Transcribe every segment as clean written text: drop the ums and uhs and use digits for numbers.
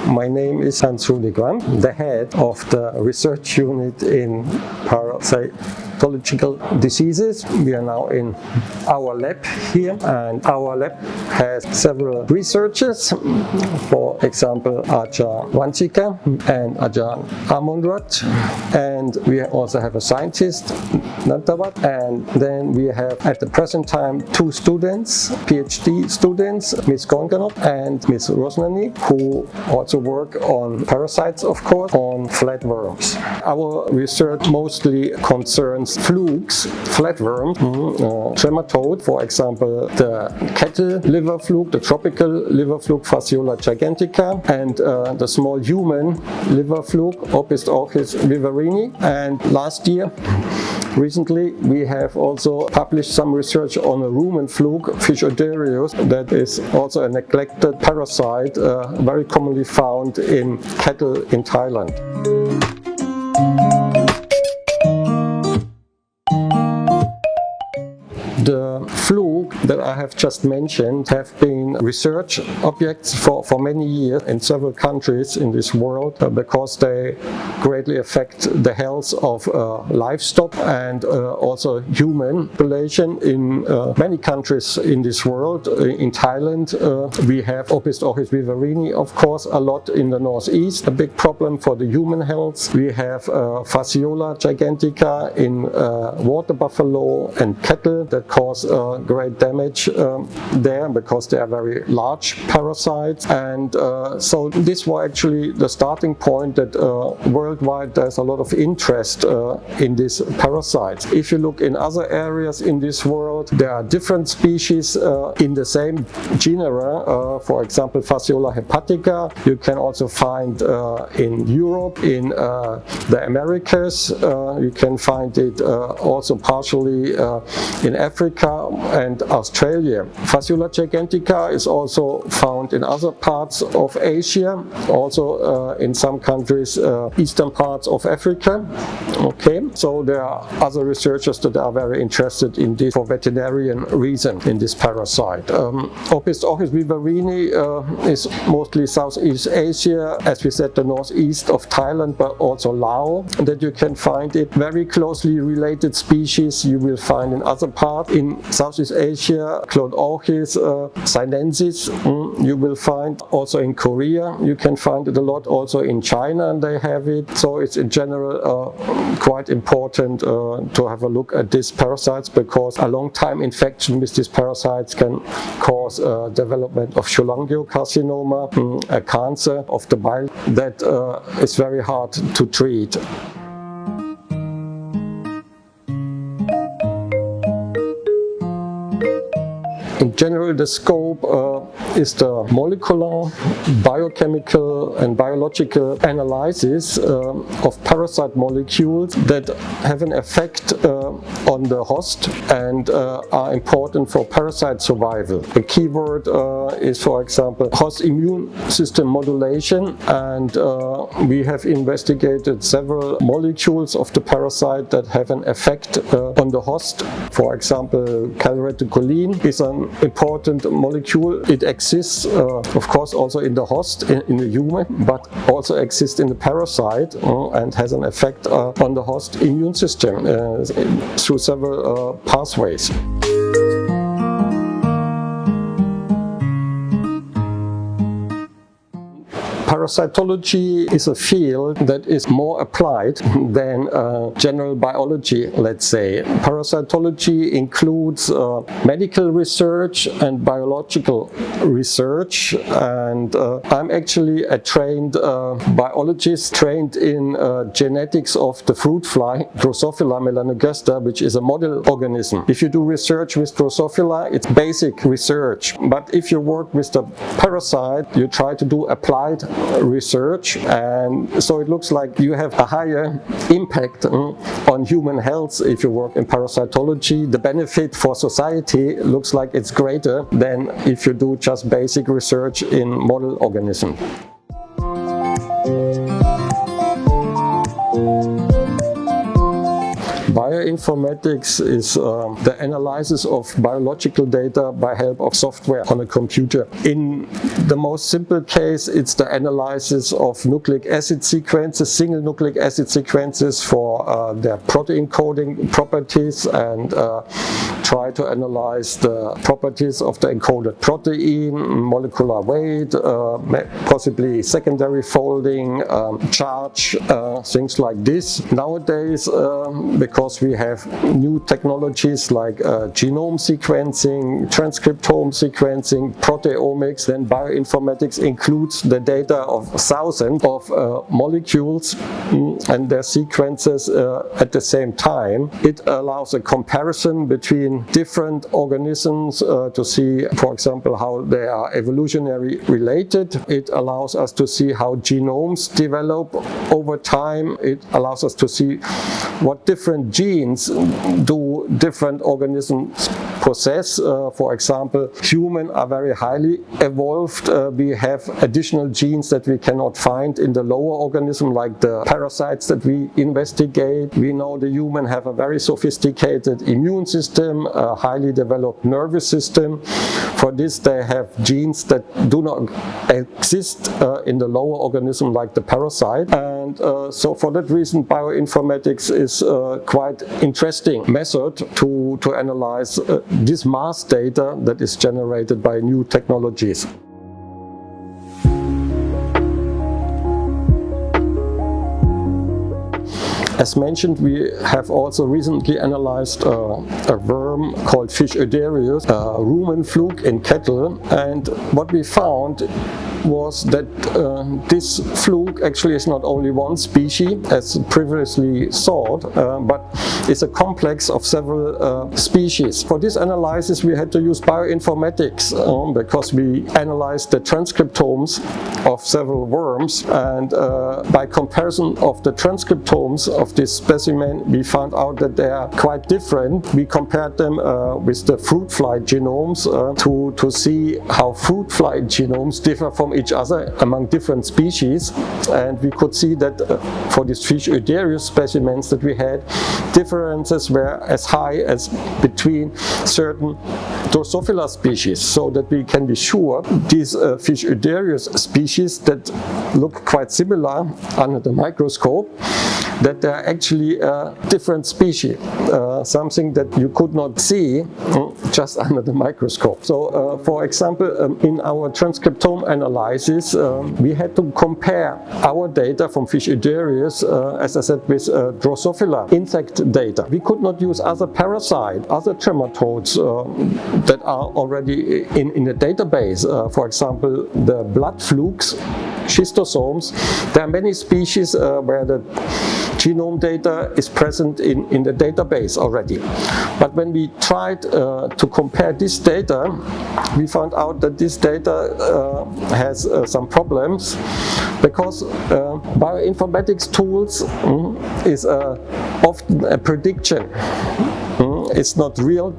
My name is Rudi, the head of the research unit in parasitological diseases. We are now in our lab here, and our lab has several researchers, for example, Ajahn Vanchika and Ajahn Amonrat, and we also have a scientist, Nantavat, and then we have at the present time two students, PhD students, Ms. Konganov and Ms. Rosnani, who also work on parasites, of course, on flatworms. Our research mostly concerns flukes, flatworms, trematode, for example, the cattle liver fluke, the tropical liver fluke Fasciola gigantica, and the small human liver fluke, Opis orchis viverini. And last year, recently, we have also published some research on a rumen fluke, Fischoderius, that is also a neglected parasite, very commonly found in cattle in Thailand. The fluke that I have just mentioned have been research objects for many years in several countries in this world because they greatly affect the health of livestock and also human population in many countries in this world. In Thailand, we have Opis orchis viverini, of course, a lot in the northeast, a big problem for the human health. We have Fasciola gigantica in water buffalo and cattle that cause great damage there because they are very large parasites, and so this was actually the starting point that worldwide there's a lot of interest in these parasites. If you look in other areas in this world, there are different species in the same genera, for example Fasciola hepatica. You can also find in Europe, in the Americas, you can find it also partially in Africa and Australia. Fasciola gigantica is also found in other parts of Asia, also in some countries, eastern parts of Africa. Okay, so there are other researchers that are very interested in this for veterinarian reason in this parasite. Opis orchis viverini is mostly Southeast Asia, as we said, the northeast of Thailand, but also Laos, that you can find it. Very closely related species you will find in other parts. In Southeast Asia, Clone orchis sinensis, you will find also in Korea. You can find it a lot also in China, and they have it. So it's in general quite important to have a look at these parasites because a long time infection with these parasites can cause development of cholangiocarcinoma, a cancer of the bile that is very hard to treat. In general, the scope is the molecular, biochemical and biological analysis of parasite molecules that have an effect on the host and are important for parasite survival. The keyword is, for example, host immune system modulation, and we have investigated several molecules of the parasite that have an effect on the host. For example, calreticulin is an important molecule. It exists, of course, also in the host, in the human, but also exists in the parasite and has an effect on the host immune system through several pathways. Parasitology is a field that is more applied than general biology, let's say. Parasitology includes medical research and biological research, and I'm actually a trained biologist trained in genetics of the fruit fly, Drosophila melanogaster, which is a model organism. If you do research with Drosophila, it's basic research, but if you work with the parasite, you try to do applied research, and so it looks like you have a higher impact on human health if you work in parasitology. The benefit for society looks like it's greater than if you do just basic research in model organisms. Bioinformatics is the analysis of biological data by help of software on a computer. In the most simple case, it's the analysis of nucleic acid sequences, single nucleic acid sequences for their protein coding properties, and try to analyze the properties of the encoded protein, molecular weight, possibly secondary folding, charge, things like this. Nowadays, because we have new technologies like genome sequencing, transcriptome sequencing, proteomics, then bioinformatics includes the data of thousands of molecules and their sequences at the same time. It allows a comparison between different organisms to see, for example, how they are evolutionary related. It allows us to see how genomes develop over time. It allows us to see what different genes do different organisms possess. For example, humans are very highly evolved. We have additional genes that we cannot find in the lower organism, like the parasites that we investigate. We know the human have a very sophisticated immune system, a highly developed nervous system. For this, they have genes that do not exist in the lower organism, like the parasite. And so for that reason, bioinformatics is quite interesting method to analyze this mass data that is generated by new technologies. As mentioned, we have also recently analyzed a worm called fish Euderius, a rumen fluke in cattle, and what we found was that this fluke actually is not only one species as previously thought, but it's a complex of several species. For this analysis we had to use bioinformatics because we analyzed the transcriptomes of several worms, and by comparison of the transcriptomes of this specimen we found out that they are quite different. We compared them with the fruit fly genomes to see how fruit fly genomes differ from each other among different species, and we could see that for these fish Euderius specimens that we had, differences were as high as between certain Drosophila species, so that we can be sure these fish Euderius species that look quite similar under the microscope, that they are actually different species, something that you could not see just under the microscope. So for example, in our transcriptome analysis, we had to compare our data from fish Euderius, as I said, with Drosophila insect data. We could not use other parasites, other trematodes that are already in the database. For example, the blood flukes, schistosomes. There are many species where the genome data is present in the database already. But when we tried to compare this data, we found out that this data has some problems, because bioinformatics tools is often a prediction. It's not real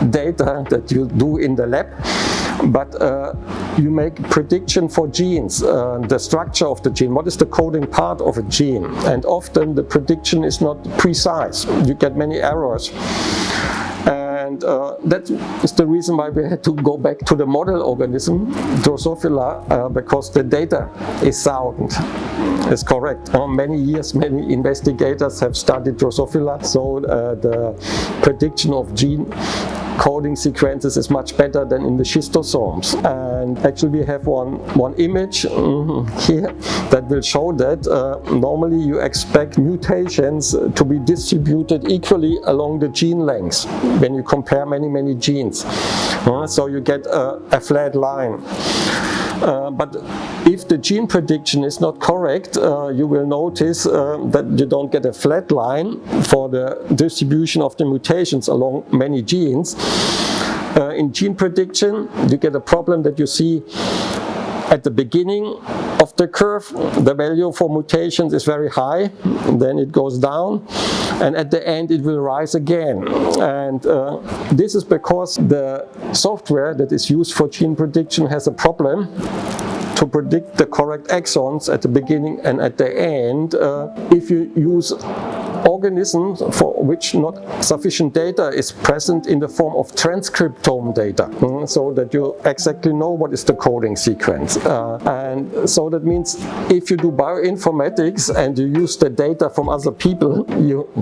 data that you do in the lab, but you make prediction for genes, the structure of the gene, what is the coding part of a gene, and often the prediction is not precise. You get many errors. And that is the reason why we had to go back to the model organism, Drosophila, because the data is sound. It's correct. Many years, many investigators have studied Drosophila, so the prediction of gene coding sequences is much better than in the schistosomes. And actually we have one image here that will show that normally you expect mutations to be distributed equally along the gene lengths when you compare many genes. So you get a flat line. But if the gene prediction is not correct, you will notice that you don't get a flat line for the distribution of the mutations along many genes. In gene prediction, you get a problem that you see at the beginning of the curve, the value for mutations is very high, then it goes down, and at the end it will rise again. And this is because the software that is used for gene prediction has a problem. to predict the correct exons at the beginning and at the end if you use organisms for which not sufficient data is present in the form of transcriptome data, so that you exactly know what is the coding sequence. And so that means if you do bioinformatics and you use the data from other people,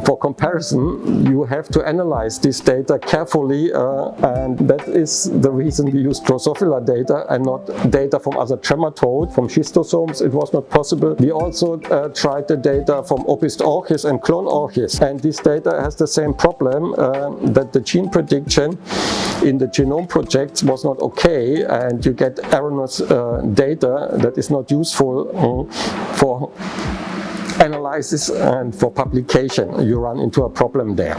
for comparison, you have to analyze this data carefully, and that is the reason we use Drosophila data and not data from other trematodes. From schistosomes, it was not possible. We also tried the data from Opist orchis and Clone orchis, and this data has the same problem that the gene prediction in the genome projects was not okay, and you get erroneous data that is not useful for analysis and for publication. You run into a problem there.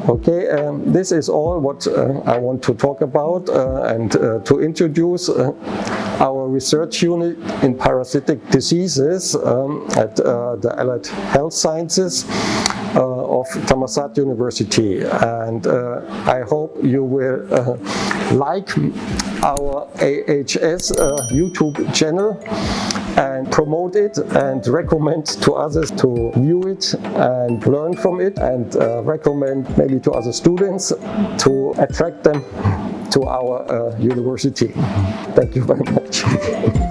Okay, this is all what I want to talk about and to introduce our research unit in parasitic diseases at the Allied Health Sciences of Thammasat University, and I hope you will like our AHS YouTube channel and promote it and recommend to others to view it and learn from it, and recommend maybe to other students to attract them to our university. Thank you very much.